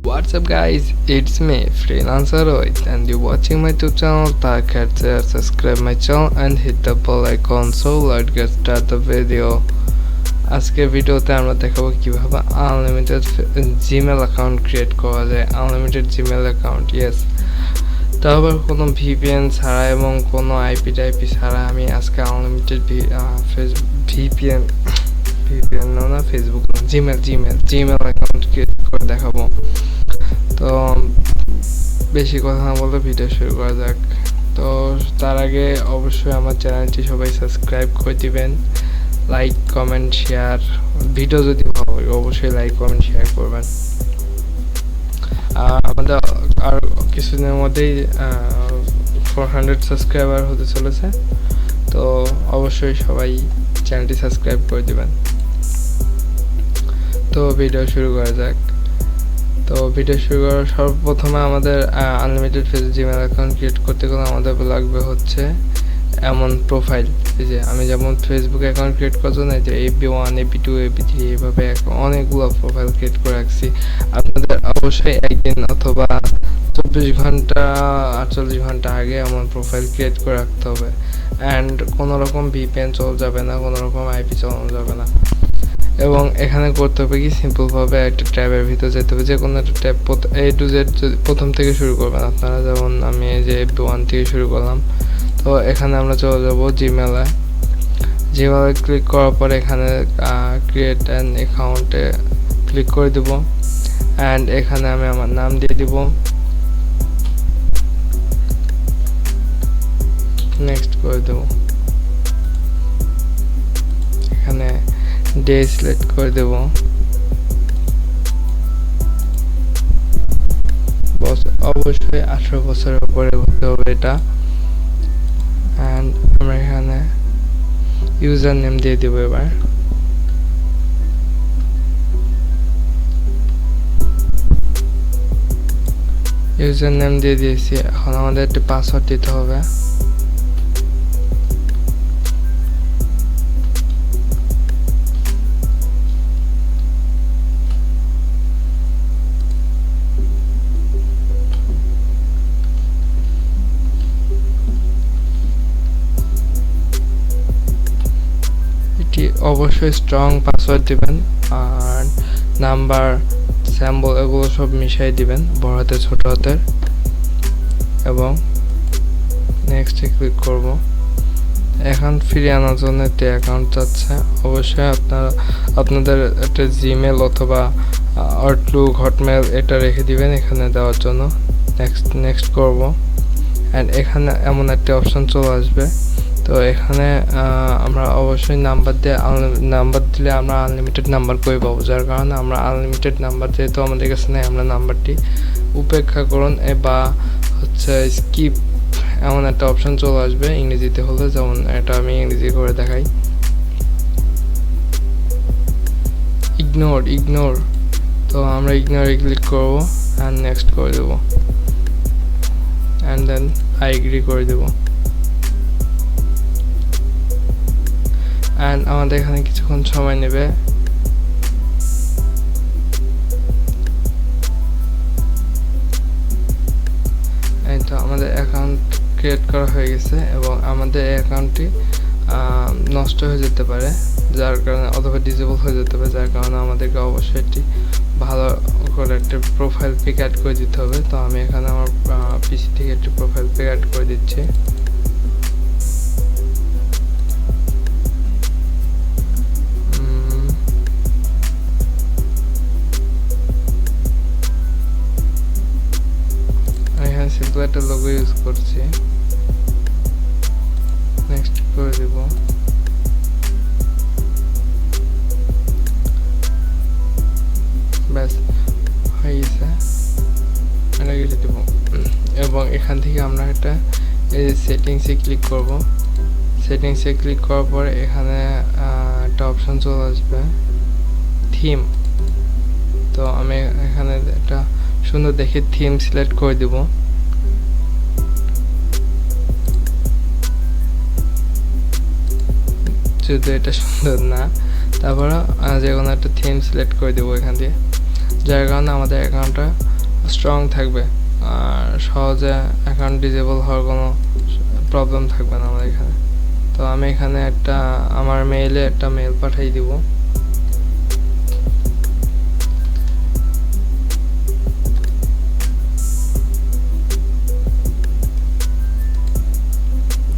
What's up guys, it's me freelancer Rohit and you're watching my YouTube channel. Share, subscribe my channel and hit the bell icon. So let's get start the video. আজকে ভিডিওতে আমরা দেখাবো কিভাবে unlimited Gmail account create করা যায়। Unlimited Gmail account, yes, তারপর কোনো VPN ছাড়া এবং কোনো আইপি টাইপি ছাড়া আমি আজকে আনলিমিটেড ভিপিএন না ফেসবুক না জিমেল অ্যাকাউন্ট ক্রিয়েট করে দেখাবো। তো বেশি কথা না বলে ভিডিও শুরু করা যাক। তো তার আগে অবশ্যই আমার চ্যানেলটি সবাই সাবস্ক্রাইব করে দিবেন, লাইক কমেন্ট শেয়ার, ভিডিও যদি ভালো লাগে অবশ্যই লাইক কমেন্ট শেয়ার করবেন। আমাদের আর কিছুদিনের মধ্যেই 400 সাবস্ক্রাইবার হতে চলেছে, তো অবশ্যই সবাই চ্যানেলটি সাবস্ক্রাইব করে দিবেন। তো ভিডিও শুরু করা যাক। তো ভিডিও শুরু করার সর্বপ্রথমে আমাদের আনলিমিটেড জিমেল অ্যাকাউন্ট ক্রিয়েট করতে গেলে আমাদের লাগবে হচ্ছে এমন প্রোফাইল। এই যে আমি যেমন ফেসবুক অ্যাকাউন্ট ক্রিয়েট করছি না, যে AB1 AB2 AB3 এইভাবে অনেকগুলো প্রোফাইল ক্রিয়েট করে রাখছি। আপনাদের অবশ্যই একদিন অথবা 24 ঘন্টা 48 ঘন্টা আগে এমন প্রোফাইল ক্রিয়েট করে রাখতে হবে। অ্যান্ড কোনো রকম ভিপিএন চল যাবে না, কোনো রকম আইপি চালানো যাবে না। এবং এখানে করতে হবে কি, সিম্পলভাবে একটা ট্যাবের ভিতরে যেতে হবে, যে কোনো একটা ট্যাব A to Z প্রথম থেকে শুরু করবেন আপনারা। যেমন আমি এই যে AB1 থেকে শুরু করলাম। তো এখানে আমরা চলে যাব জিমেলে ক্লিক করার পরে এখানে ক্রিয়েট অ্যান অ্যাকাউন্টে ক্লিক করে দেব। অ্যান্ড এখানে আমি আমার নাম দিয়ে দিব, নেক্সট করে দেব। এখানে ডে সিলেক্ট করে দেব, অবশ্যই 18 বছরের উপরে হতে হবে এটা। অ্যান্ড আমরা এখানে ইউজার নেম দিয়ে দেব। এবার ইউজার নেম দিয়ে দিয়েছি, এখন আমাদের একটা পাসওয়ার্ড দিতে হবে। অবশ্যই স্ট্রং পাসওয়ার্ড দিবেন, আর নাম্বার স্যাম্বল এগুলো সব মিশাই দিবেন, বড় হাতে ছোট হাতের। এবং নেক্সটে ক্লিক করব। এখন ফিরিয়ে আনার জন্য একটি অ্যাকাউন্ট চাচ্ছে। অবশ্যই আপনাদের একটা জিমেল অথবা আউটলুক হটমেল এটা রেখে দিবেন এখানে দেওয়ার জন্য। নেক্সট করব। অ্যান্ড এখানে এমন একটা অপশন চলে আসবে। তো এখানে আমরা অবশ্যই নাম্বার দিলে আমরা আনলিমিটেড নাম্বার করে পাবো, যার কারণে আমরা আনলিমিটেড নাম্বার যেহেতু আমাদের কাছে নেই, আমরা নাম্বারটি উপেক্ষা করুন বা হচ্ছে স্কিপ এমন একটা অপশন চলে আসবে ইংরেজিতে হলে। যেমন এটা আমি ইংরেজি করে দেখাই, ইগনোর। তো আমরা ইগনোরে ক্লিক করব অ্যান্ড নেক্সট করে দেবো। অ্যান্ড দেন আই এগ্রি করে দেবো। অ্যান্ড আমাদের এখানে কিছুক্ষণ সময় নেবে। এই তো আমাদের অ্যাকাউন্ট ক্রিয়েট করা হয়ে গেছে এবং আমাদের এই অ্যাকাউন্টটি নষ্ট হয়ে যেতে পারে, যার কারণে অথবা ডিসেবল হয়ে যেতে পারে, যার কারণে আমাদেরকে অবশ্যই একটি ভালো করে একটা প্রোফাইল পিক অ্যাড করে দিতে হবে। তো আমি এখানে আমার পিসি থেকে একটি প্রোফাইল পিক অ্যাড করে দিচ্ছি। সিম্পল একটা লোগো ইউজ করছি, নেক্সট করে দেব। ব্যাস হয়ে গেছে, এটা কেটে দেব। এবং এখান থেকে আমরা একটা এই সেটিংসে ক্লিক করব। সেটিংসে ক্লিক করার পরে এখানে একটা অপশন চলে আসবে থিম। তো আমি এখানে একটা সুন্দর দেখে থিম সিলেক্ট করে দেব। যদি এটা সুন্দর না, তারপরে যে কোনো একটা থিম সিলেক্ট করে দেবো এখান দিয়ে, যার কারণে আমাদের অ্যাকাউন্টটা স্ট্রং থাকবে আর সহজে অ্যাকাউন্ট ডিসেবল হওয়ার কোনো প্রবলেম থাকবে না আমার এখানে। তো আমি এখানে আমার মেইলে একটা মেইল পাঠিয়ে দিব।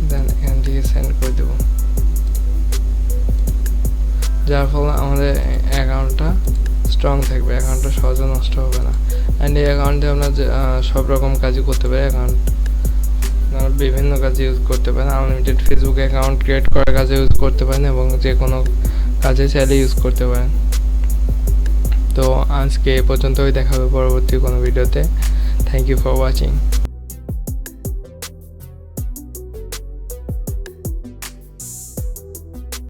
দেন এখান থেকে সেন্ড করে দেব, যার ফলে আমাদের অ্যাকাউন্টটা স্ট্রং থাকবে, অ্যাকাউন্টটা সহজে নষ্ট হবে না। অ্যান্ড এই অ্যাকাউন্টে আমরা সব রকম কাজই করতে পারি। অ্যাকাউন্ট আপনারা বিভিন্ন কাজে ইউজ করতে পারেন। আনলিমিটেড ফেসবুক অ্যাকাউন্ট ক্রিয়েট করার কাজে ইউজ করতে পারেন এবং যে কোনো কাজে চাইলে ইউজ করতে পারেন। তো আজকে এ পর্যন্তই, দেখা হবে পরবর্তী কোনো ভিডিওতে। Thank you for watching.